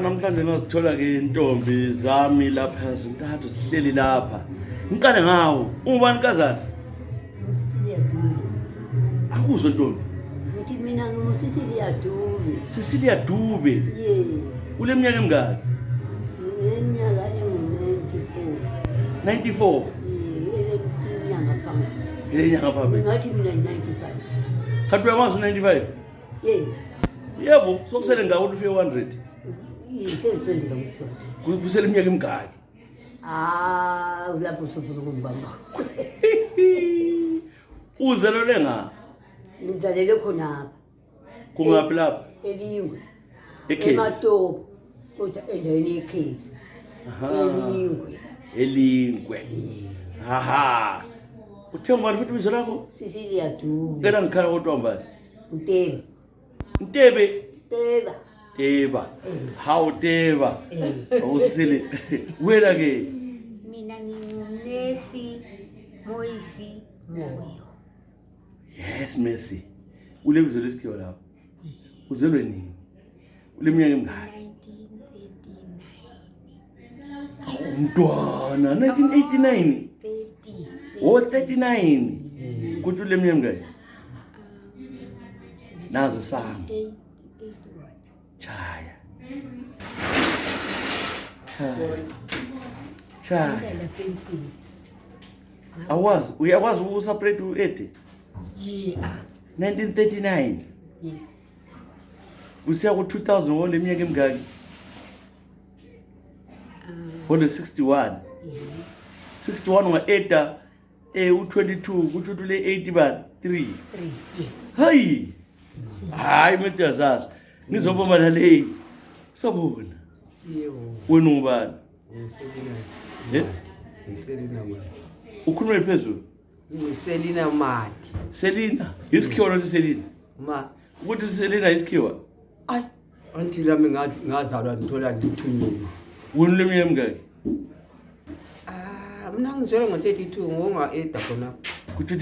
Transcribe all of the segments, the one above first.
Namhlanje ngazithola ke intombi zami lapha zintathu sihleli lapha. Ngiqale ngawo, ungubani kazana? Akuzwe ntombi. Ngithi mina ngumSicilia Dube. Sicilia Dube. Yebo. Ule minyaka emingaki? Ngineminyaka engu-94. 94. Inyanga phambili. Inyanga phambili. Ngathi mina 95. Kanti uyamazi 95? Yebo. Yebo, sokusele ngawo ufike 100. Yisenzondela ukuthola. Kusele iminyaka emingaki? Lapho sofuna ukumbamba. Uzelwe nga? Ngizalelwe khona apha. Kungaphi lapha? eLingwe. eMatopo kodwa endaweni ekhaya eLingwe eLingwe haha uthemba futhi bizo lakho Sisilia tu ngena ngikhala kodwa mbani Ntebe Teba how Teba awusile wena ke mina ngumnesi Moyisi Moyo. Yes Messi ule bizo lesikhiwa lapho uzelwe nini uleminyaka emingaki 1939 umntwana 1989 39 kuthi uleminyaka emingaki nazo sami 8 chaya Ngela pencil. uyakwazi ukuseparate u-80 Yeah. 1939 Yes. usiya ku-2000 wole minyaka emingaki wole 61 61 unga-8 u-22 kuthi uthi ule 80 bani 3 Yeah. hayi metyazazi ngizoboma naleyi sabona Yebo. wena ungubani Ngiselina manje. ukhulumele phezulu Ngiselina manje. Selina isikhiwa nothi Selina Ma ukuthi Selina isikhiwa ay until ami ngazalwa ngithola ngithunyelwe. wena ule minyaka emingaki Mina ngizalwa ngo-32 ngonga 8 khona. kuthi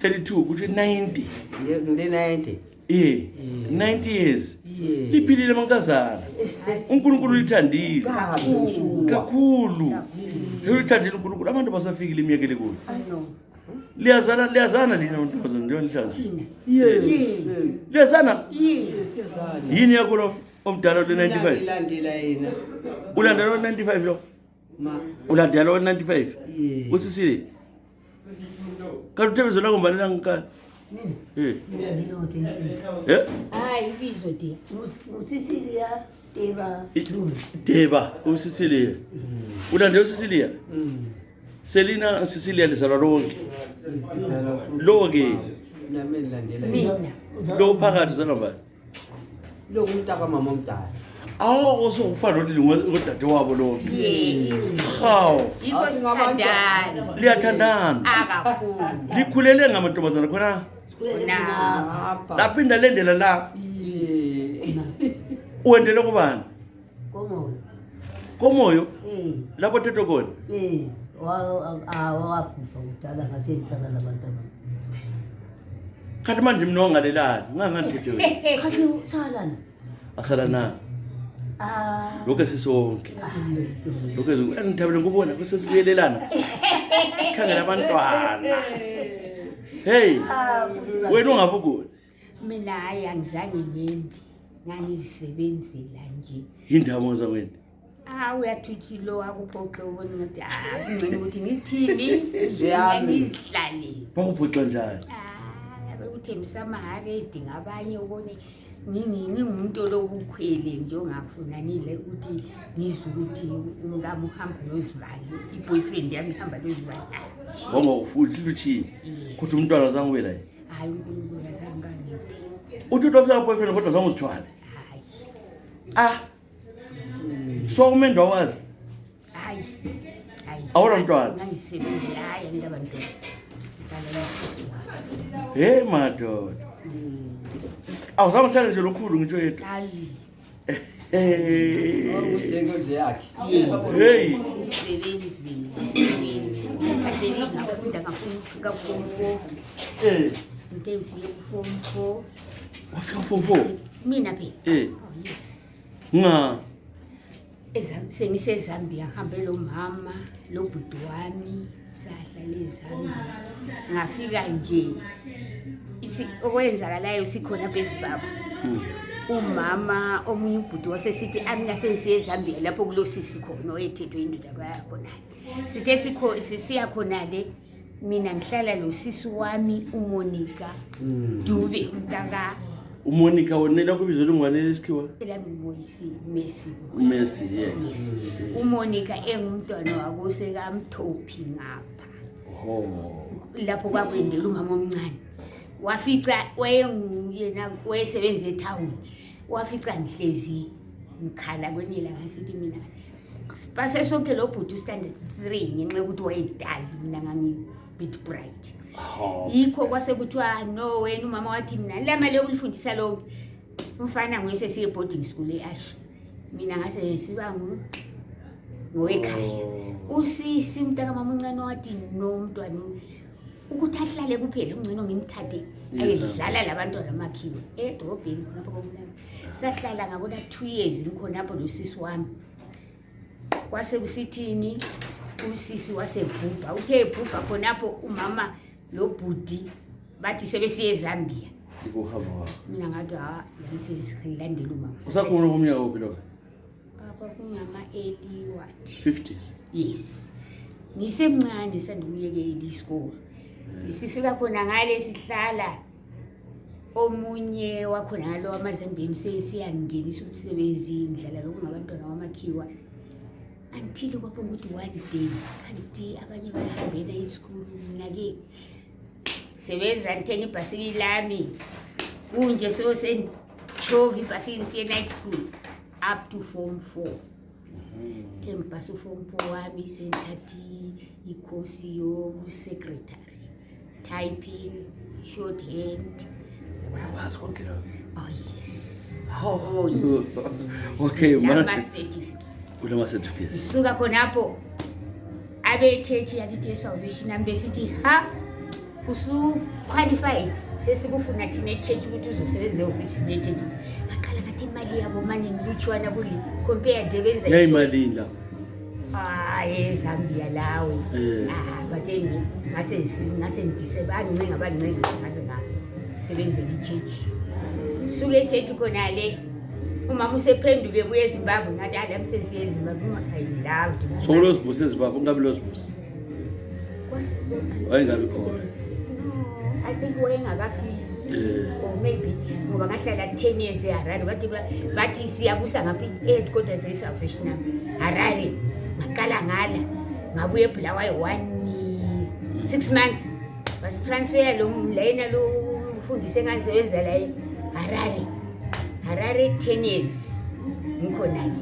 32 kuthi 90 Ngile 90. 90 years Yeah. liphilile mankazana uNkulunkulu lithandile kakhulu ulithandile uNkulunkulu abantu basafikile iminyaka lekule I know. liyazana lina ntombazana ndio nihlanzi Yeah. liyazana Yeah. yini yakho lo omdala lo 95 Ilandela yena. ulandela lo 95 lo Ma ulandela lo 95 yeah. usisile kanti uthebezo lakho mbalela ngikani Hayi ibizo dia. Sisilia Teba Deba usisile ulandela usisile Selina Sicilia lizalwa lonke lo ke Nami nilandela yena. Mina. lo phakathi zanobani Lo umntaka mama omdala. awu sokufana nodade wabo lo Yeah. hawo Yiko sithandana. liyathandana Akakhulu. likhulele ngamantombazana khona Na. Apha. laphinda lendela la Yeah. uendele kubani komoyo eh lapho thetho khona wabhubha kudala ngaseSixoxa Labantu kanti manje mina wangalelani ngangandithethe wena kathi usalana asalana lokho sisonke lokho ngithabile ngubona kusesibuyelelana sikhangela abantwana hey wena ungabukuni Mina hayi angizange ngendi. Ngangizisebenzela nje. indaba zakwena Uyathuthi lo akuphoxe ubona ngathi kungcono ukuthi ngithini Ziyami. ngizidlale. bawubhoxa njani Bekuthembisa amahake edinga abanye ubone ngingumuntu lokukhwele nje ongafunanile ukuthi ngizwe ukuthi umkami uhamba nozibali iboyfriend yami ihamba nozibali. wonga ufuthi luthini kuthi umntwana zangu wela Hayi uNkulunkulu azangangiphi. uthi utosa boyfriend kodwa zangu zithwale Hayi. so umendo wazi Hayi. Awona mntwana? Ngangisebenzela hayi angabantwana. Ngala usisi wami. hey madoda awuzamhlala nje lokhulu ngitsho yedwa Hayi. Ujengozi yakhe. hey Isebenzi. Ngikhathele ngafunda ngafunda form 4. Ngifike form 4. wafika fofo Mina phela. eh Oh yes. nga Sengisezambia ngihambe lo mama lo bhuti wami sahlala eZambia. Ngafika nje okwenzakalayo sikhona beSimbabwe. Umama omunye ubhuti wasesithi amina sensiye eZambia lapho kulosisi khona oyethethwe indoda kwayakhona. Sithe sisiya khona le mina ngihlala lo sisi wami uMonica Dube umntaka uMonica wonela kubizo lungwane lesikhiwa elami Moyisi Messi. Messi yeah Yes. uMonica engumntwana wakose kaMthophi ngapha. Lapho kwakwendela umama omncane. Wafica wayenguyena wayesebenza eTown. Wafica ngihlezi ngikhala kwenye ilanga ngisithi mina sipase sonke lo bhuti standard 3 ngenxa yokuthi wayedala mina ngangibit bright. Yikho kwase kuthiwa no wena umama wathi mina la mali yokulifundisa lonke umfana nguyese siye boarding school eAsh. Mina ngase siba ngowekhaya. Usisi mntaka mama uncane wathi no mntwana ukuthi ahlale kuphela ungcino ngimthathe ayedlala labantwana amakhiwe edrobheni lapho komlanga. Sahlala ngabona 2 years ngikhona lapho losisi wami. Kwase kusithini usisi wasebhubha uthe ebhubha khonapho umama lo bhuti bathi sebesiye eZambia. Ukuhamba wakho. Mina ngathi ngisisilandela umama. Usakhona kumnyaka ophi lo? Kunyama eli what? 50s. Yes. Ngisemncane sandikuyekela isikole. Isifika khona ngale sihlala omunye wakhona ngalo amazembeni sesiyangenisa umsebenzi indlela lokungabantwana wamakhiwa. Until kwapho ukuthi one day kanti abanye bayahambela esikole mina ke sebenza ngithenga ibhasikili lami kunje so senchovi ibhasikili siye night school up to form 4. Kempasa form 4 wami senthathi ikhosi yo secretary typing shorthand. Wazi konke lo. Oh yes. Oh yes. Okay man. Nama certificates. Kulama certificates. Suka khonapho abe church yakithi Salvation ambe sithi ha usu qualified sesikufuna thina church ukuthi uzosebenza office church. Akhala ngathi imali yabo manje ngilutshwana kuli compare debenza Yayimalini la? eZambia lawe. But then ngase ndisebe ancinga abancinga ngase ngasebenza ichurch. Suke church khona le umama usephenduke kuye eZimbabwe ngathi alamsesiye eZimbabwe I loved. So los bus eZimbabwe ungabi los bus. Wayengabi khona. I think wayengakafiki. Or maybe ngoba ngahlala 10 years eHarare bathi siyabusa ngaphi headquarters eSalvation Harare ngaqala ngala ngabuye eBulawayo 6 months bas transfer lo lena lo ufundise ngasebenza la Harare 10 years ngikhona la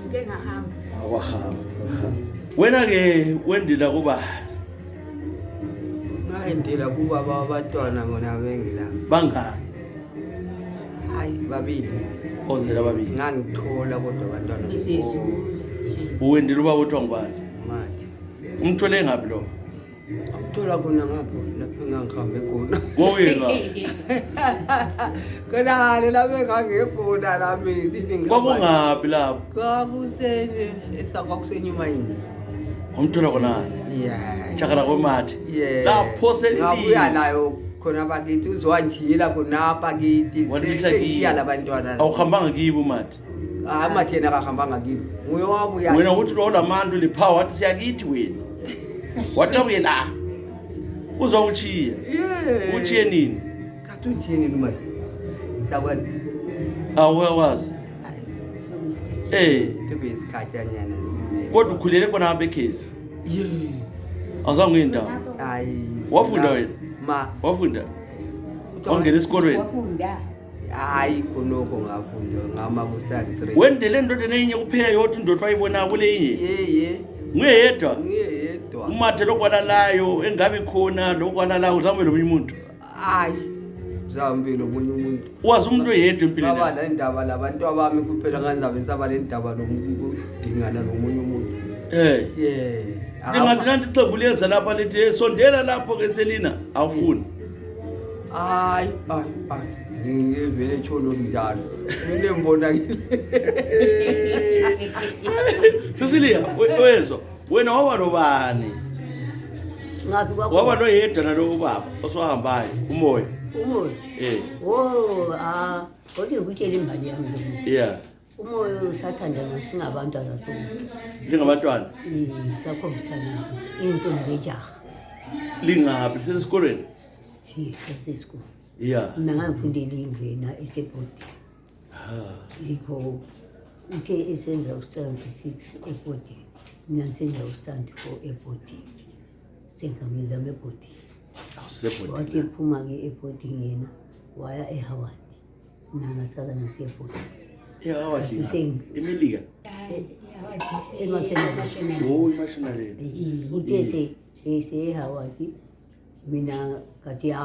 ngike ngahamba awahamba wena ke wendila kuba Ngayindela kuba abantwana ngona bengila. bangaki Hayi babili. ozela babili Ngangithola kodwa abantwana bese uwendila uba wethu ngibani manje. umthole ngapi lo Ngithola khona ngapho lapho engangihambe khona. ngoyena Kana lapho engangekona lami sithi kwakungapi lapho kwakusene esakwakusenyuma yini. umthola khona Yeah. chakara komathi Yeah. lapho selini ngabuya layo khona bakithi uzwanjila khonapha kithi Walisa kithi. labantwana awuhambanga kibo mathi amathena akahambanga kibo nguye wabuya wena uthi lo lamantu liphawa wathi siyakithi wena watabuye la uzawuchiya yeah uchiye nini kathi uthini noma sakwazi awuyawazi isikhathi anyana kodwa ukhulele khona apha ekhezi yeah awuzange indawo hayi wafunda wena ma wafunda wangena esikolweni wafunda hayi khonoko ngafunda ngama ku-3 wendele ndoda nenye kuphela yodwa indoda wayibona kule inye ye nguyedwa ngiyedwa umathe lokwalalayo engabe khona lokwalalayo uzambe lo munye umuntu hayi zambile omunye umuntu wazi umuntu oyedwa empilweni baba la ndaba labantu abami kuphela nganzabe saba le ndaba lokudingana nomunye umuntu yeah ndingathi nanti ixhegu liyenza lapha lithi sondela lapho ke Selina awufuni hayi ngivele tsholo njalo into embonakile Sisilia wezwa wena waba nobani Ngapi kwakho? waba noyedwa nalo ubaba osohambayo umoya Umoya. Kodwa ukutshela imbali yami lo. yeah Umoya usathandana singabantwana sonke. njengabantwana Sakhombisana into ngejaha. lingaphi sesikolweni Sisesikole. yeah Mina ngangifundela eLingwe esebhodi. Yikho uthe esenza ustand 6 ebhodi. Mina ngisenza ustand 4 ebhodi. Sengamela ebhodi. awusebhodi Wathi ephuma ke ebhodi yena waya eHoward. Mina ngasala ngasebhodi. Yeah, awathi. Usengi. Emilika. Emashenaleni. Oh, imashinaleni. Uthe sehawathi mina kathi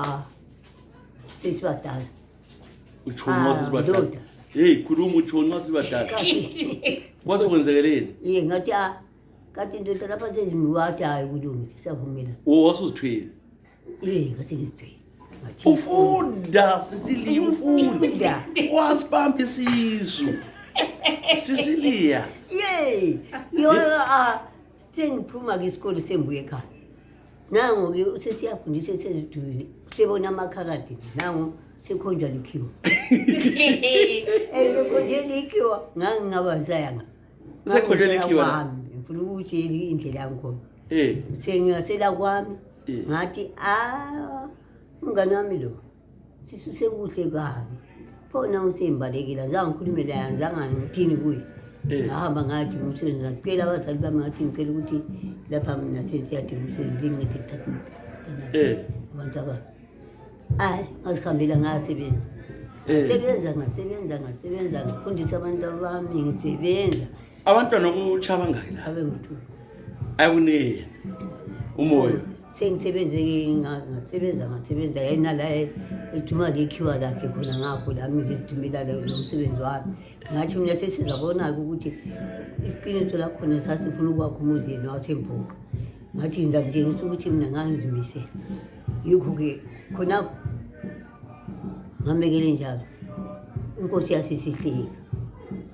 sesibadala. Uchonwa sisibadala. Hey, khuluma uchonwa sisibadala. Wasukwenzekeleni? Ngathi kathi ndoda lapha sezimiwathi hayi kulungile siyavumela. Wasuzithwele. Ngathi ngizithwele. Ufunda Sisilia ufunda. Wasibamba isisu. Sisilia. Sengiphuma ke isikole sembuye ekhaya. Nango ke sesiyafundisa sezidwini. Sibona amakharadi. Nango sekhonjwa likhiwa. Sekhonjwa likhiwa ngangingaba sayanga. Sekhonjwa likhiwa. Ngifuna ukutshela indlela yangikhona. Sengasela kwami. Ngathi umngane wami lo sisuse kuhle kabi. Phona usembalekela zangikhulumela yanzanga ngithini kuye. Ngahamba ngathi umsebenzi ngicela abazali bami ngathi ngicela ukuthi lapha mina sesiyadinga umsebenzi ngithi thatha. Abantu abami. Ngazihambela ngasebenza. Ngasebenza ngifundisa abantu abami ngisebenza. Abantwana ukuchaba ngani la? Abengu-2. Ayuneni. Umoyo. Sengisebenze ngasebenza yena la ethuma lekhiwa lakhe khona ngakho lami ngidumela lo msebenzi wami. Ngathi mina sesizabona ukuthi iqiniso lakhona sasifuna ukwakha umuzi yena wathempoqa. Ngathi ngizakutshengisa ukuthi mina ngangizimisela. Yikho-ke khona ngamekele njalo. Inkosi yasisihleka.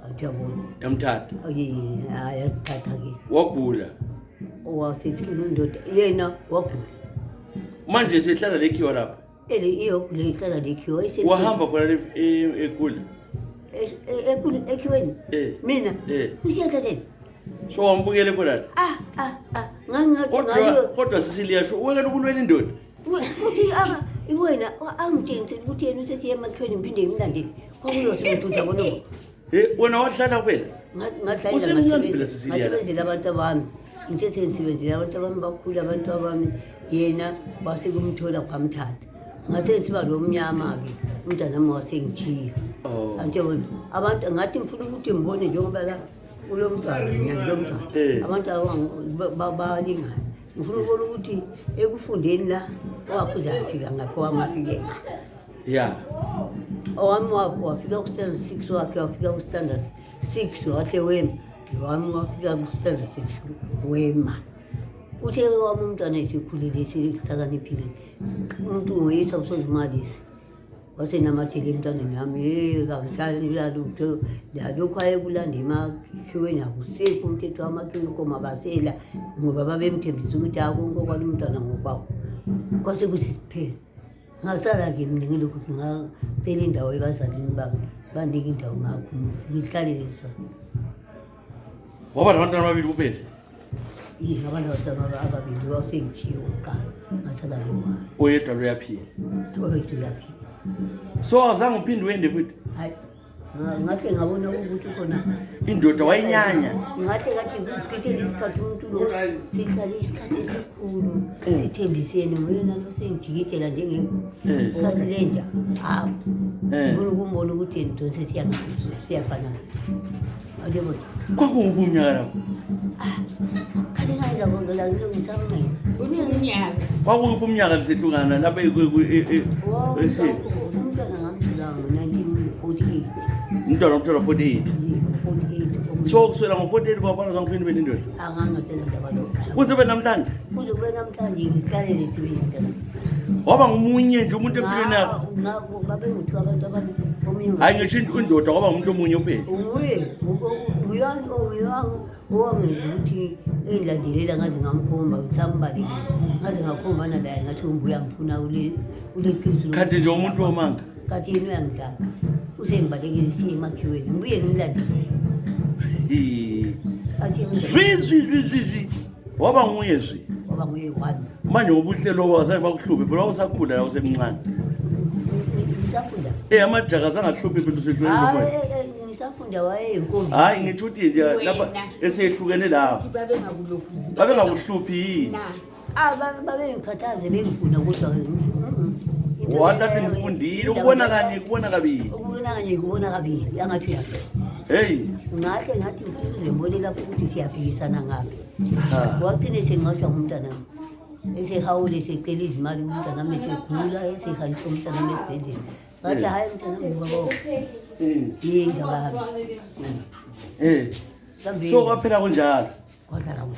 Awuyabona. Yamthatha. Yasithatha-ke. Wagula. Wasethi indoda yena wagula. Manje sihlala lekhiwa lapha. Iyogula ihlala lekhiwa. Wahamba khona egula. Ekhiweni. Mina. Ngisiyathathela. So wambukele khona. Kodwa Sisilia sho wekela ukulwela indoda. Uthi wena angithengisela ukuthi yena usethi emakhiweni ngiphinde ngimlandele. Kwakuyosebenzisa bona. Wena wahlala kuphela. Ngasebenzela abantu abami. Ngithethe ngisebenzela abantu abami bakhulu abantu abami yena basekumthola kwamthatha. Ngathi siba lo mnyama-ke umntana wami wasengichiya. Antibona abantu ngathi ngifuna ukuthi ngibone njengoba la kulo mntwana ngiyazomntwana. Abantu balingana. Ngifuna ukubona ukuthi ekufundeni la wakho uzafika ngakho wamafikela. Yeah. Owami wafika ku-standard 6 wakhe wafika ku-standard 6 wahle wema. Wami wafika ku-standard 6 wema. Uthe wami umntwana esikhulile esihlakaniphile. Umuntu ngoyisa usozimalisi. Wasenamathele emntwaneni wami kakuhlali lalutho lalokhu ayekulanda emakhiweni akusekho umthetho wamakhiweni komabasela ngoba babemthembisa ukuthi akonke kwalo umntwana ngokwakho. Kwase kusisiphela. Ngasala-ke mina ngilokhu ngacela indawo ebazalini bami banika indawo ngakho ngihlalele sona. Waba nabantwana ababili kuphela? Ngabantu ababili wasengichiye oqala ngasala-ke wami. Oyedwa lo uyaphila? Oyedwa uyaphila. So azange uphinde wende futhi? Hayi. Ngathi ngabona ukuthi khona indoda wayinyanya. Ngathi kuphithele isikhathi umuntu lo sihlale isikhathi esikhulu sithembisene ngoyena lo sengijikitela njengekhathi lenja. Hawu. Ngifuna ukumbona ukuthi yena donse siyafanana. Awuyabona? Kwakunguphi umnyaka lapho? Khathi ngayeza ngizela ngisamncane. Uthi umnyaka. Kwakunguphi umnyaka lisehlukana lapha umntwana ngamzala ngo-1948. umntwana ukuthola 48. 48. So kuswela ngo-48 kwabona zangiphinde bene indoda? Angangasela ndaba lo. Kuze kube namhlanje? Kuze kube namhlanje ngihlalele sibili. Waba ngumunye nje umuntu empilweni yakho? Ngakho babenguthiwa abantu abami omunye. Hayi ngisho indoda kwaba ngumuntu omunye uphela? Uyani owangenza ukuthi engilandelela ngaze ngamkhomba ngisambalekile. Ngaze ngakhombana naye ngathi umbuya ngifuna ule qiniso. Kanti nje umuntu wamanga? Kanti yena uyangidlala. Usengibalekile siye emakhiweni ngibuye ngimlandele. Zwi. Waba nguye zwi. Waba nguye kwami. Manje ubuhlelo wazange bakuhluphe phela usakhula la usemncane. Ngisafunda. Amajaka zangahluphi phela usehlukene lokho. Ngisafunda wayeyinkomo. Hayi ngithi uthi nje lapha esehlukene la. Babengakuhluphi yini? Babengikhathaze bengifuna kodwa Wathi ngifundile ukubona kanye kubona kabili. ngiyibona kanje ngibona kabili angathi yakho Hey. ngahle ngathi ngibone lapho ukuthi siyaphikisana ngaphi waphinde sengathi umntana esehawule secela izimali umntana methegula esehayisa umntana mesibhedlela ngathi hayi umntana ngibabo yindaba So kwaphela kunjalo. kodwa kunjalo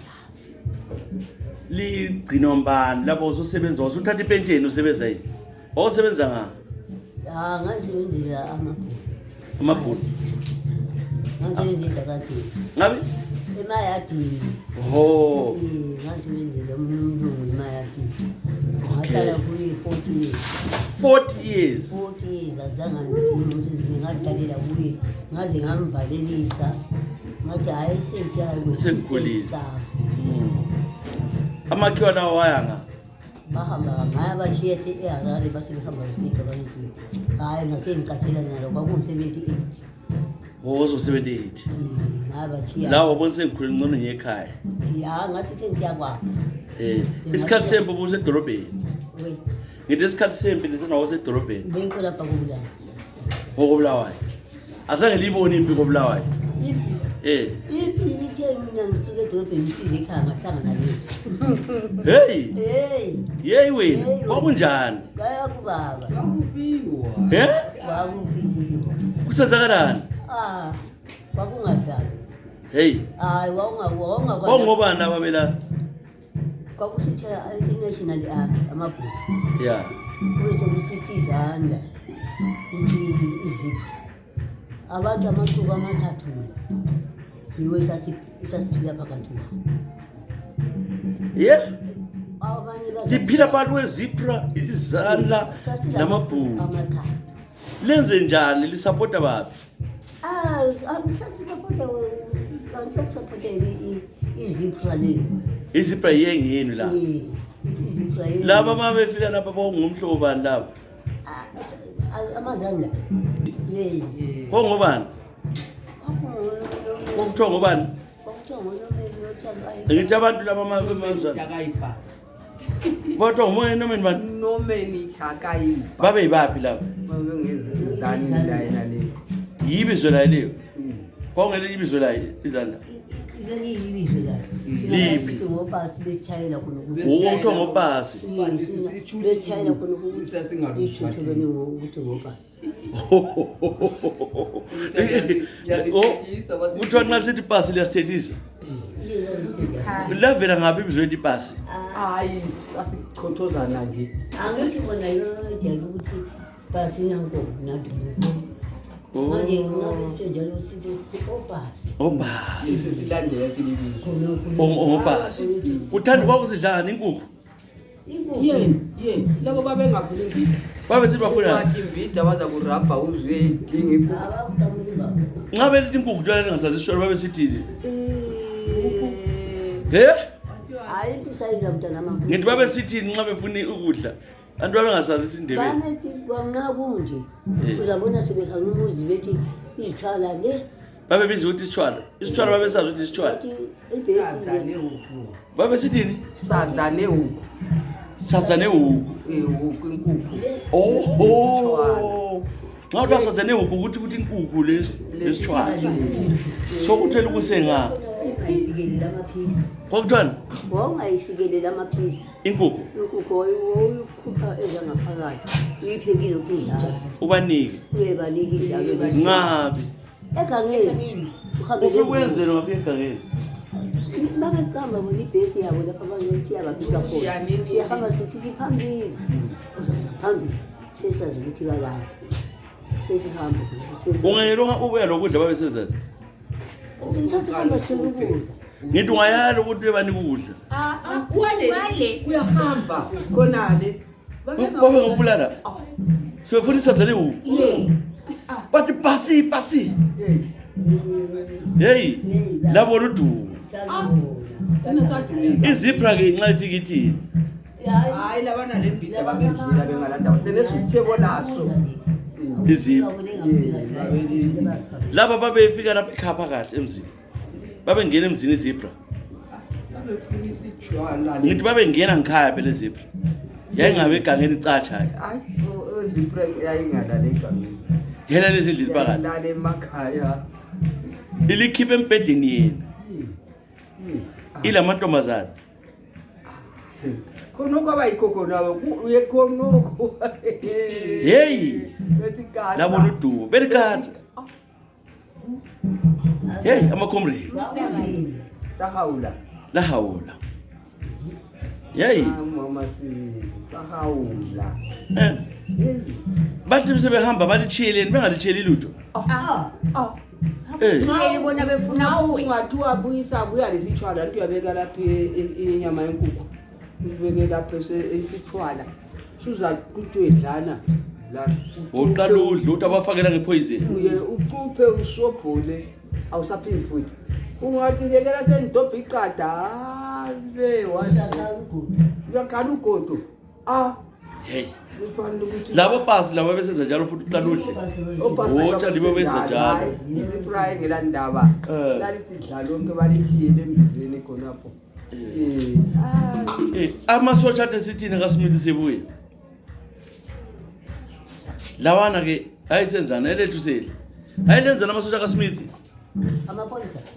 Ligcino mbani lapho ususebenza usuthatha ipentsheni usebenza yini? Osebenza nga? ngasebenzela Amabhulu. ngasebenzela kanti Ngabe? emayadini Ho. ngasebenzela umuntu emayadini ngahlala kuye 40 years 40 years. 40 years azange ngidinge ngadalela kuye ngaze ngamvalelisa ngathi hayi Sekukhulile. Amakhiwa lawo wayanga. bahamba ngaya bashiya eHarare basebehamba besitsho bantu hayi ngasengicasela nalo kwaku78 Hozo 78. ngaya bashiya Lawo bonse ngikhulile ngcono ngekhaya. ya ngathi sengiyakwa Isikhathi sempo busedolobheni. we Ngithi isikhathi sempi lesinawo sedolobheni. benko lapha kubulala Ngokubulawayo. Azange libone impi kobulawayo. ipi ithe mina ngisuke edolobheni ngisize ekhaya ngahlangana naye Hey. Yey wena. Kwakunjani? ngaya kubaba He? kwakuphilo Kusenzakalani? kwakungadlali Hey. hayi wawungakwazi Kwangobani ababela? kwakusitha i-national army amabhuku Yeah. bese kusithi izandla ukuthi izipho abantu amasuku amathathu yiwe isathila phakathi Yeah. abanye Liphila abantu wezipra izandla namabhulu. amathathu Lenze njani lisupporta baphi? angisasapota izipra leyo Izipra yengeni la. izipra Laba mabefika lapha bongumhlobo bani laba? amazandla Bongobani? Kokuthiwa ngobani? Ngithi abantu laba mabemazwana. Bathiwa ngumoya nomeni bani? Nomeni Chakaipa. Babe yibaphi laba? Babengezani la le. Yibizo la leyo. Kwangele ibizo la izandla. Liphi? ngopasi betshayela khona Ukuthiwa ngopasi. betshayela khona ishuthulweni ukuthi ngopasi Kuthiwa nxa sithi pasi liyasithethisa. Lavela ngaphi ibizo lithi pasi? Hayi, asichothozana nje. angithi bona yona ukuthi pasi nanko nadulu manje nginathi njalo sithi opasi Opasi. Silandela tilibili. Ongopasi. Uthanda kwakusidlana inkukhu? Ye, labo babengakhulumi. Babe sithi bafuna. Bathi imvida baza kurabha uzwe dingi ku. abakutamulima Ngabe lithi inkukhu tshwala lengasazisho babe sithini? He? hayi tusayida mntana mama Ngithi babe sithini nxa befuna ukudla? Abantu babengasazi isindebele. banethi kwanxa kunje uzabona sebehanga umuzi bethi ithwala le Babe bizi ukuthi isitshwala. Isitshwala babe sazi ukuthi isitshwala. bathi ibhesi Sadane huku. Babe sithini? Sadane huku. Sazane huku. Huku inkukhu. Oho. Nxa uthi sazane huku ukuthi inkukhu lesitshwala. So kuthela ukusenga. ayisikelele amaphisi Kwakuthwani? wawungayisikelele amaphisi Inkukhu. inkukhu wayikhupha ezangaphakathi uyiphekile ukudlala Ubanike. uyebanike njalo Ngabi. egangeni uhambe Usukwenzela ngapha egangeni. babekuhamba bona ibhesi yabo lapha abazothiya bafika khona siyahamba sithi phambili uzaza phambili sesazi ukuthi bababa sesihamba Ungayelo ubuya lokudla babe senzani? sasihamba sithela ukudla Ngithi ungayala ukuthi uyebanika ukudla. Wale. Uyahamba khonale. Babe ngokubulala. Sibefuna isazane huku. Ye. Bathi pasi. Hey, labona udumo. Izipra ke nxa ifika ithini? Hayi labana le mbida babendlela bengalanda. Senesithebo laso. Izipra. Laba babefika lapha ekhaya phakathi emzini. Babengena emzini izipra. Babefuna isitshwala. Ngithi babengena ngikhaya phela izipra. Yayingabe egangeni icatsha. Hayi, izipra yayingadala egameni. ngena lezindlini phakathi lale emakhaya ilikhiphe empedeni yena ilamantombazana khonoko abayikoko nawe uye khonoko hey labona udumo belikatsa hey amakhomrade lahawula hey mama sahawula bathi sebehamba balichiyeleni bengalithiyeli lutho Bona befuna kuwe. ungathiwa abuya lesithwala nto uyabeka lapha inyama yenkukhu ubeke lapha isithwala suza kuthiwe dlana la uqala udla uthi abafakela ngepoison uye ucuphe usobhole awusaphindi futhi ungathi lekela sendobha iqada ave uyakhala ugodo hey labo pasi labo besenza njalo futhi uqala udle Wotsha libo benza njalo. ifry ngelandaba lalisidla lonke balithiyele embizeni khonapho amasotsha athi sithini kaSmith sebuye lawana ke ayisenzana elethu sedle ayilenza amasotsha kaSmith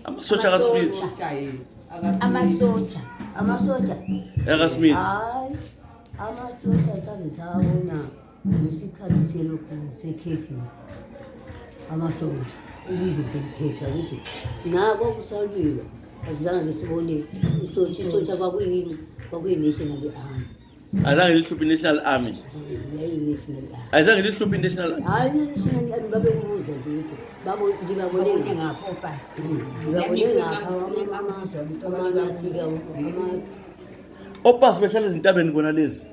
amasotsha kaSmith Amasotsha. kaSmith hayi amasotsha athanda ngesikhathi selokhu sekhefu amasotsha ilizwe selikhetha ukuthi nako kusalwiwa azange sibone isotsha kwakuyi-national army azange lihluphe national army yayi-national army azange lihluphe national army hayi i-national army babekubuza nje ukuthi ngibabone ngapha opasi. ngibabone ngapha amanathi opasi behlala ezintabeni kona lezi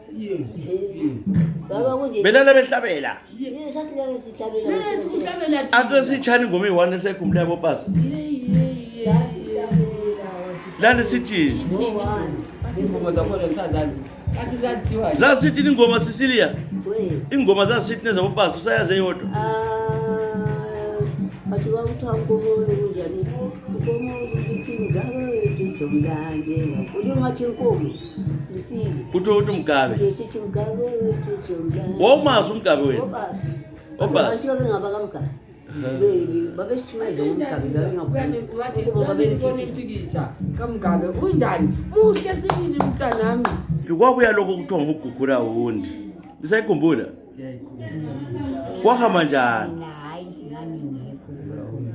baba kunje belala behlabela sathi la sihlabela ake sitshani ngoma eyi-1 esayikhumbula yabo opasi lani sithini ingoma zakhona zisandani kathi zadiwa zasithini ingoma Sicilia we ingoma zasithini ezabopasi usayazi eyodwa bathi wakuthiwa nkomoyo kunjani nkomo lithi ngabe wethu mntange ngakulo ngathi inkomo lifile kuthiwa uthi mgabe sithi ngabe wethu mntange wawumazi umgabe wena opasi bengaba kamgabe babesithumele umgabe babengakhonafikisa kamgabe unjani muhle sibili mntanami kwabuya lokho kuthiwa ngugugula wundi lisayikhumbula kwahamba njani Hayi ngani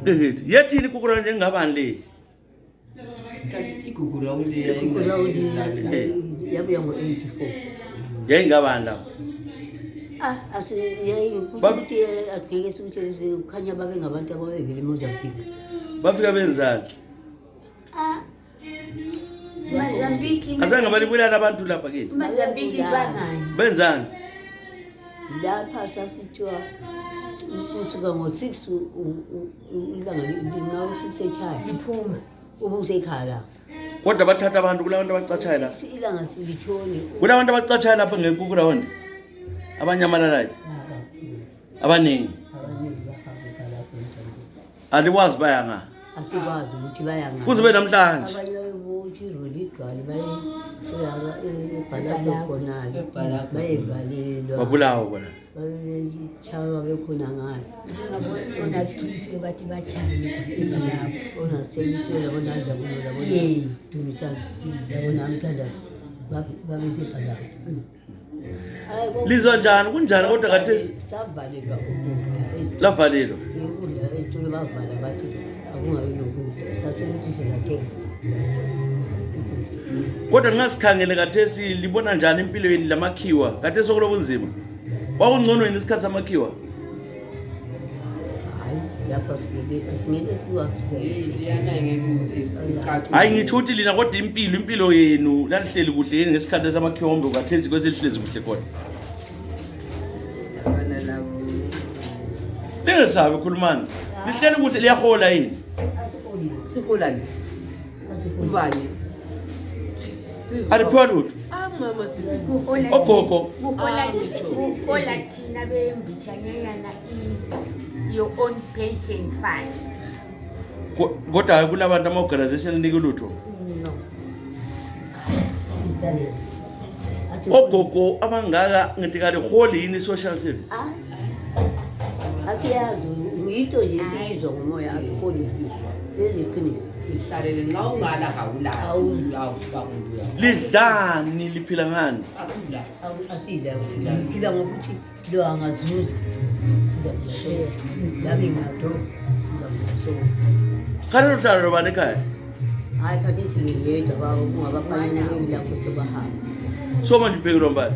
ngekho. yethini kukura njengabani le igugurawundi yabuya ngo-84 yayingabani lawo ukuthi asingeke siwuhlelise kukhanya babe ngabantu ababevele eMozambique bafika benzani Mozambique. azange balibulala abantu lapha kini Mozambique bangani? benzani lapha sasithiwa kusuka ngo-6 ilanga lingawu-6 ekhaya Liphuma. ube usekhaya la kodwa bathatha abantu kulabantu abacatshayo lapha ilanga silithoni kulabantu abacatshayo lapha ngekukurawondi abanyamalalayo abaningi abaningi bahamba lapho emthambeni aliwazi bayanga asikwazi ukuthi bayanga kuze be namhlanje abanye babebotsha iroli igcwale ebhalapho khonale bayevalelwa babulawa bona babetshaywa bekhona ngalo Ona sithulisiwe bathi bachaywe lapho. onasithengiswe labona jabulo labona Yeah. dumisana labona amthandazo babesebhalapho lizwa njani kunjani kodwa kathesi savalelwa lavalelwa ukudla etolo bavala bathi akungabi nokudla sasekuthi singathenga kodwa ngingasikhangele kathesi libona njani impilo yeni lamakhiwa kathesi okulo bunzima kwakungcono yini isikhathi samakhiwa hayi lapho asingeke hayi ngitsho ukuthi lina kodwa impilo yenu lalihleli kuhle yeni ngesikhathi samakhiwa ombe kathesi kweselihlezi kuhle khona lingesabi khulumani lihleli kuhle liyahola yini sikolani ubani aliphiwa lutho ogogo Kuhola thina bembitshanyana your own pension fund. kodwa hayi kulabantu ama-organization anike lutho ogogo abangaka ngithi kaliholi yini i-social service asiyazi ngito nje siyizwa ngomoya akukhoni lezi qiniso ihlalele nxa ungala kawulayo lidlani liphila ngani asida phila ngokuthi lo angazuza sizashare lami ngato sizakusola khale luhlala lobani ekhaya hayi khathi singiyedwa baba ungabaphanele lapho sebahamba so manje uphekela mbani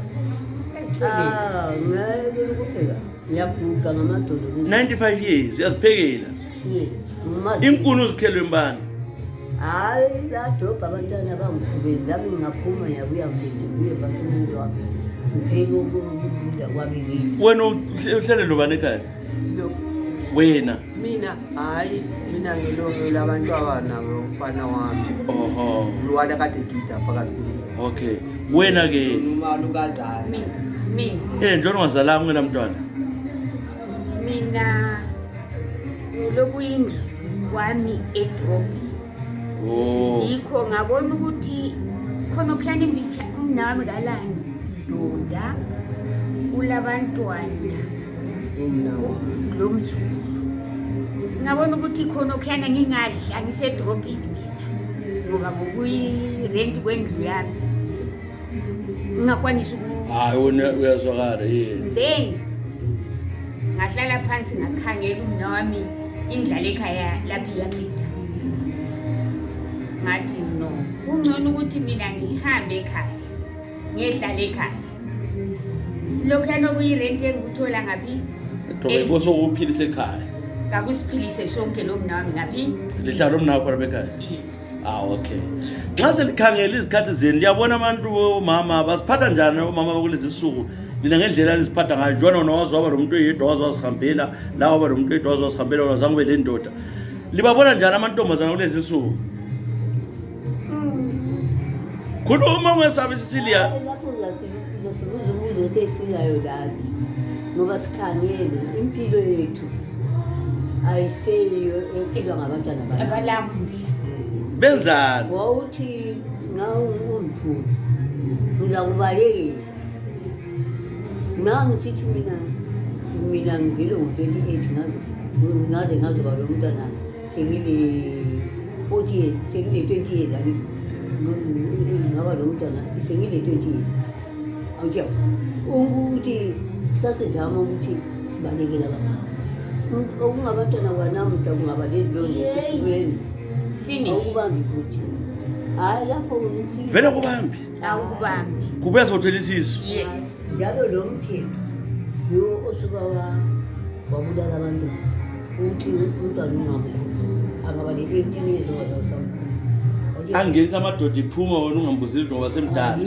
ngeke ukupheka ngiyaguqa ngamadolo 95 years uyaziphekela inkuni uzikhelwe mbani hayi ladobha abantwana bangigubeli lami ngaphuma yabuya ngiphethe kuye basumulu wami ngipheke ukudla kwami ngidla wena uhlele lobani ekhaya wena mina hayi mina ngilobela abantwana bafana wami luwala kade gida phakathi okay wena ke umalukazana mina njengoba ungazalanga ngela mntwana mina ngilokuyindlu kwami edrobheni yikho ngabona ukuthi khona ukhulana imbicha umnami kalani ndoda ulabantwana lo mzulu ngabona ukuthi khona ukhulana ngingadla ngisedrobheni mina ngoba ngokuyirent kwendlu yami ngingakwanisa hayi wena uyazwakala then ngahlala phansi ngakhangela umnami indlala ekhaya lapha iyapita ngathi no kungcono ukuthi mina ngihambe ekhaya ngihlala ekhaya lokho yanokuyirent engikuthola ngaphi bosokuphilisa ekhaya kakusiphilise sonke lo mnami ngaphi lihlala umnakho lapha ekhaya yes okay nxa selikhangela izikhathi zenu liyabona abantu omama basiphatha njani omama bakulezi suku lina ngendlela liziphatha ngayo njengoba wazwaba nomuntu oyedwa wazihambela lawo ba nomuntu oyedwa wazihambela wazange ube le ndoda libabona njani amantombazana kulezi suku khuluma ungesabi Cecilia lapho ngiyasibuza sesulayo lati ngoba sikhangele impilo yethu ayiseyo ephilwa ngabantwana bami abalamuhla benzani wawuthi ngawumfuni ngizakubalekela ngangisithi mina ngivele ngo-28 ngaze ngazoba lo mntwana sekile 40 years sekile 20 years ngaba lo mntwana sekile 20 years awutsha ukuthi sasizama ukuthi sibalekela abangaba okungabantwana kwanamuhla kungaba lelilonda esifubeni awukubambi futhi hayi lapho vele kubambi awukubambi kubuya zothela isisu yes njalo lo mthetho yiwo osuka wabulala abantwana ukuthi umntwana ungamkhulisi angaba ne-18 years ongazawusamkhulisa angenisa amadoda iphuma wena ungambuzeli nto wasemdala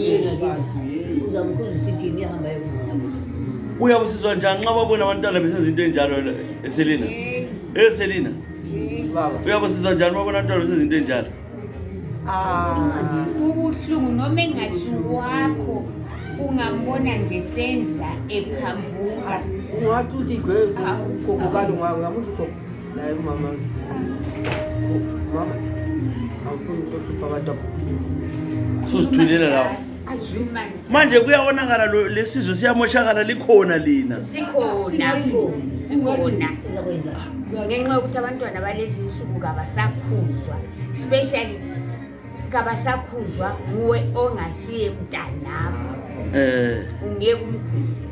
uzamkhulisa ithini ihambayo uyabusizwa njani nxa babona abantwana besenza into enjalo eselina eselina uyabusizwa njani babona abantwana besenza into enjalo kubuhlungu noma engasukwakho ungambona nje senza ephambuka ungathi uthi kokokalo ngamuthi koko naye mama awukuhlupha abantu sozithulela lawo manje kuyabonakala lesizwe siyamoshakala likhona lina sikhona ngenxa yokuthi abantwana balezi nsuku kabasakhuzwa especially kabasakhuzwa nguwe ongasuye mntanakho ungeke umkhuze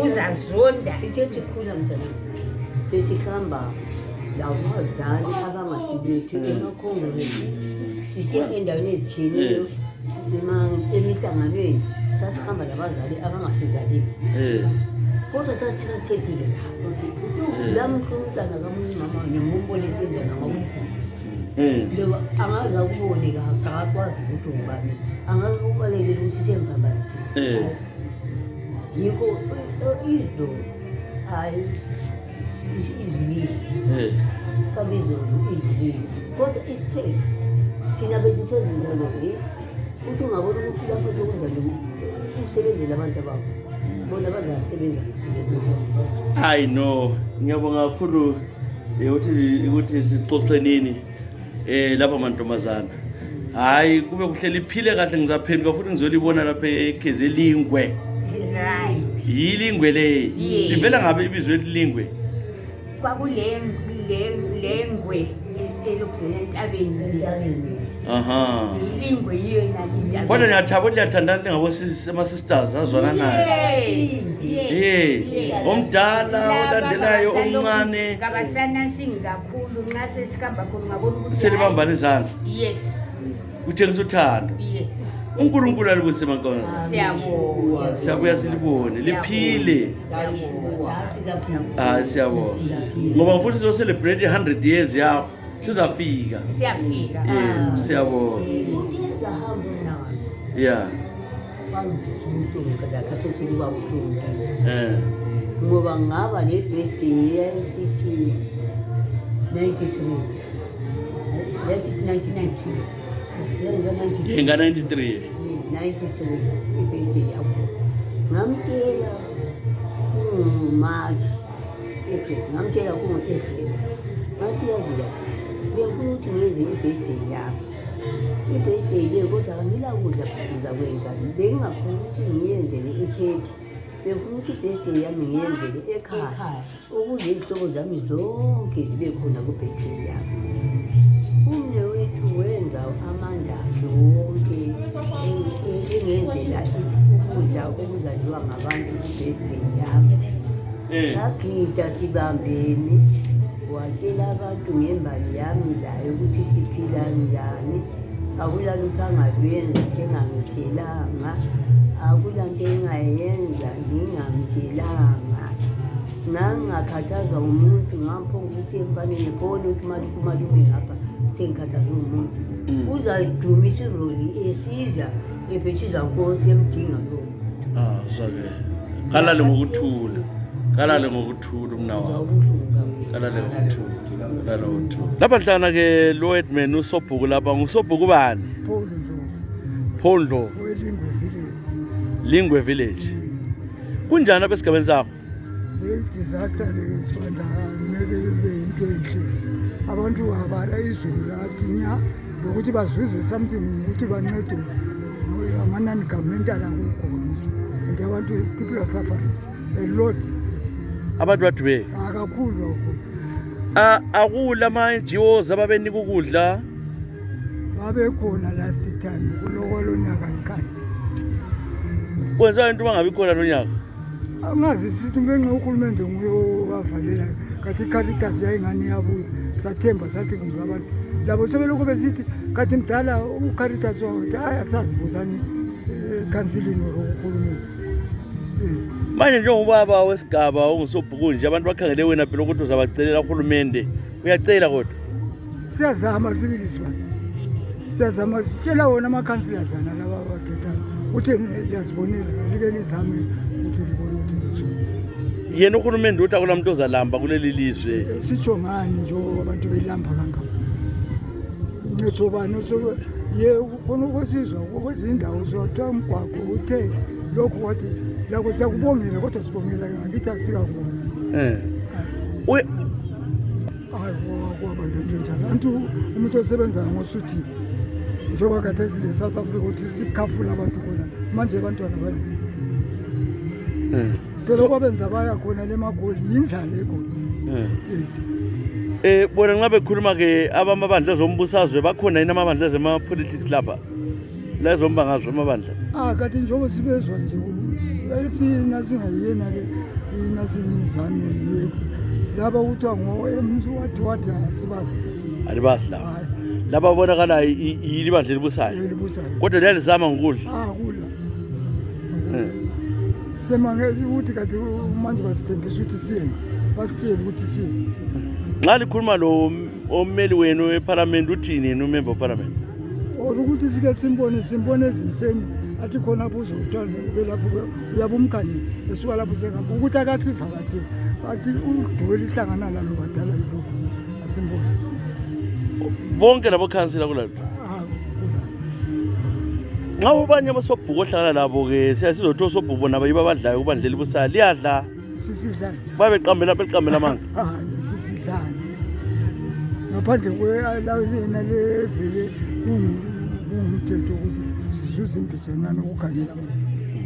uzazonda sithe sikhula mntana besihamba labazali abangasibethu emakhongolweni sisiya endaweni ezitshiyeneyo emihlanganweni sasihamba labazali abangasizaleli kodwa sasithiseduze lapho lamkho umntana kamunye mama ngimumbonise njani ngoba angaze akubone kakakwazi ukuthi ungubani angaze ukubalekele ukuthi semphambanisile yikho izolo hayi izulile kabizolo izulile kodwa isiphetho thina besisezinjalo ukuthi ungabona ukuthi lapho sokunjalo usebenzele abantu ababo bona bazasebenza hayi no ngiyabonga kakhulu ukuthi sixoxenini lapha mantombazana hayi kube kuhleli iphile kahle ngizaphenduka futhi ngizolibona lapha ekhezi eLingwe right yilingwe le livela ngabe ibizwe eLingwe kwakulengwe elokuzela entabeni Aha. iLingwe yiyo nalindaba Kodwa ngiyathaba ukuthi liyathandana ngama-sisters azwana nayo. Omdala olandelayo omncane ngabasana singakhulu nxa sesikhamba khona ngabona ukuthi selibambana izandla. yes Kutshengisa uthando. yes uNkulunkulu alibusise mankonzo. siyabonga Siyabuya silibone liphile. Siyabonga. Ngoba mfuthi sizo celebrate 100 years yakho. Sizafika. siyafika Siyabonga. Yeah. Ngoba ngaba le birthday yayisithi 93 yasithi 1992 Yenga 93. 93 ibirthday yakho ngamtshela March April ngamtshela April ngathi yazila bengifuna ukuthi ngenze ibirthday yakho ibirthday le kodwa angilakudla futhi ngizakwenza bengingafuna ukuthi ngiyenzele echechi bengifuna ukuthi ibirthday yami ngiyenzele ekhaya ukuze izihlobo zami zonke zibe khona kubirthday yami. Umne wethu wenza amandla akhe wonke engenzela ukudla okuzadliwa ngabantu kubirthday yami. Sagida sibambene watshela abantu ngembali yami layo ukuthi siphila njani. Akulalutho angalwenza engangitshelanga, akulanto engayenza ngingamtshelanga. Ngangingakhathazwa umuntu ngamphonga ukuthi emfanele khona ukuthi malume ngapha sengikhathazwe umuntu. Uzayidumisa iroli esiza ephethiza nkosi emdinga lowo. Sorry. Kalale ngokuthula. Kalale ngokuthula umna wakho. Kalale ngokuthula. Kalale ngokuthula. Lapha hlana ke lo Edman usobhuku lapha ngusobhuku bani? Paul Ndlovu. eLingwe village. Lingwe village. Kunjani apha esigabeni sakho? Disaster lesibanda ngeke ibe into enhle. Abantu abala izulu lathi nya ukuthi bazuze something ukuthi bancede amanani governmental akukhonisa. And abantu people are suffering a lot. Abantu badube. Akakhulu Akula ama-NGOs ababenika ukudla. babe khona last time kuloko lonyaka inkani. Kwenza into bangabi khona lonyaka. Angazi sithi ngenxa uhulumende nguye owavalelayo kathi iCaritas yayingani yabuya sathemba sathi kumbe abantu labo sebelokhu besithi kathi mdala uCaritas wathi asazi buzani councilini uhulumende. Manje njengobaba wesigaba ongusobhuku nje abantu bakhangele wena phela ukuthi uzabacelela uhulumende uyacela kodwa siyazama sibili sibani siyazama sitshela wona ama-councillors ana laba bakhethayo ukuthi liyazibonela like lizame ukuthi libone ukuthi lithini. yena uhulumende uthi akula muntu ozalamba kuleli lizwe. Sitsho ngani njengoba abantu belamba kangaka uncedo bani ye khona ukwesizwa kwezindawo zothiwa umgwaqo uthe lokhu wathi lako siyakubongela kodwa sibongela ngakithi asika kubona. Kwaba lento njalo antu umuntu osebenza ngosuthi njengoba khathesi le-South Africa ukuthi sikhafula abantu khona manje abantwana bayi phela kwabenza baya khona lemagoli yindlala ekhona. Bona nxa bekhuluma-ke abamabandla ezombusazwe bakhona yini amabandla ezema-politics lapha la ezombangazwe amabandla? Kathi njengoba sibezwa nje esina singayiyena le inasimizane yethu laba kuthiwa wathi asibazi alibazi laba laba bonakala yili bandla elibusayo kodwa liyalizama ngokudla kudla semangeke ukuthi kathi manje basithembisa ukuthi siye basitshela ukuthi siye. Nxa likhuluma lo ommeli wenu eParliament uthini yena umember weParliament? Ukuthi sike simbone ezimfeni athi khona buzo utshwala kube lapho uyabe umkhanye esuka lapho sengapha ukuthi akasivakatheli athi udwele ihlangana lalo badala yilokho asimbone bonke labo khansila kulapho. Nxa ubanye abasobhuku ohlangana labo-ke siyasizothi osobhuku nabo yibo abadlayo kubandla elibusayo liyadla sisidlani babeqambela amanga sisidlani ngaphandle kweyena levele kungumthetho ukuthi sizuze imbijanyana ukukhangela abantu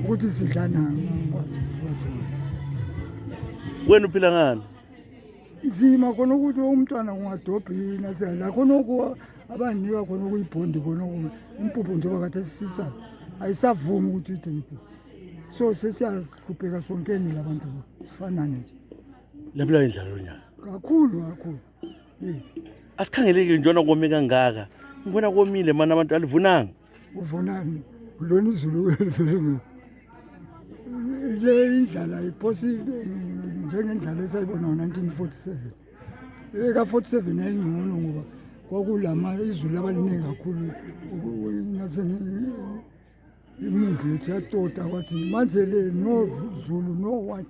ukuthi sidlana ngakwazi ukuthi bathona. Wena uphila ngani? nzima khona ukuthi umntwana kungadobhina la khona abanika khona okuyibhondi khona impuphu njengoba kade sisisa ayisavumi ukuthi uyithe impuphu so sesiyahlupheka sonkeni labantu sifanane nje lapho indlalo nyaka kakhulu asikhangeleke njona kome kangaka ngibona komile mana abantu alivunanga uvunani lona izulu elivele le indlala iphosible njengendlala esayibona ngo-1947 eka-47 yayingcono ngoba kwakulama izulu abaliningi kakhulu imumbi yethu yatota kwathi manje le nozulu no-what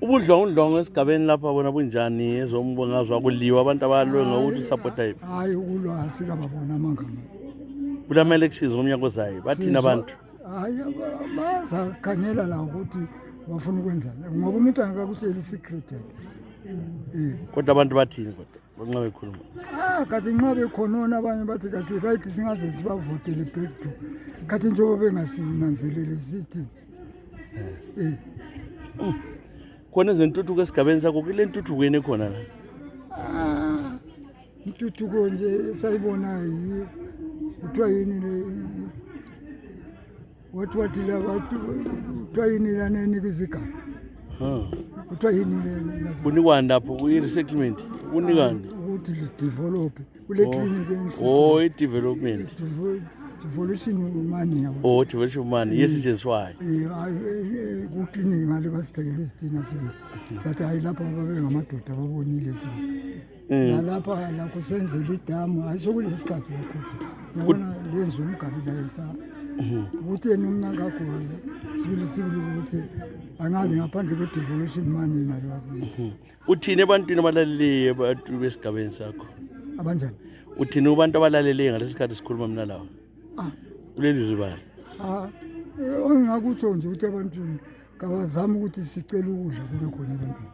ubudlongudlongo esigabeni lapha bona bunjani ezombongazwa kuliwa abantu abalwe ngokuthi usapota yiphi hayi ukulwa asikababona amangama kulama elections ngomnyaka ozayo bathina abantu hayi bazakhangela la ukuthi bafuna ukwenzani ngoba umuntu angakakutshela i-secret yakhe kodwa abantu bathini kodwa banxa bekhuluma kathi nxa bekhonona abanye bathi kathi right singaze sibavotele back to kathi njengoba bengasinanzeleli sithi khona ezentuthuko esigabeni sakho kule ntuthuko yeni ekhona la intuthuko nje esayibona kuthiwa yini le wathi la bantu kuthiwa yini lana enika izigaba kuthiwa yini le kunikwani lapho kuyi-resettlement kunikani ukuthi lidevelophe kule clinic i-development devolution money yabo devolution money yesetshenziswayo kuklinikhi ngale basithekele izitina sibili sathi hayi lapha babengamadoda ababonile sibili nalapha lakho senzela idamu hayi sokulesi sikhathi kakhulu yabona lenza umgabila yesa ukuthi yena umnakakho sibili ukuthi angazi ngaphandle kwe-devolution money nalewasini uthini ebantwini abalaleleyo abantu besigabeni sakho abanjani uthini kubantu abalaleleyo ngalesi sikhathi sikhuluma mina lawa kuleli zibani ongingakutsho nje ukuthi abantwini kabazama ukuthi sicele ukudla kube khona ebantwini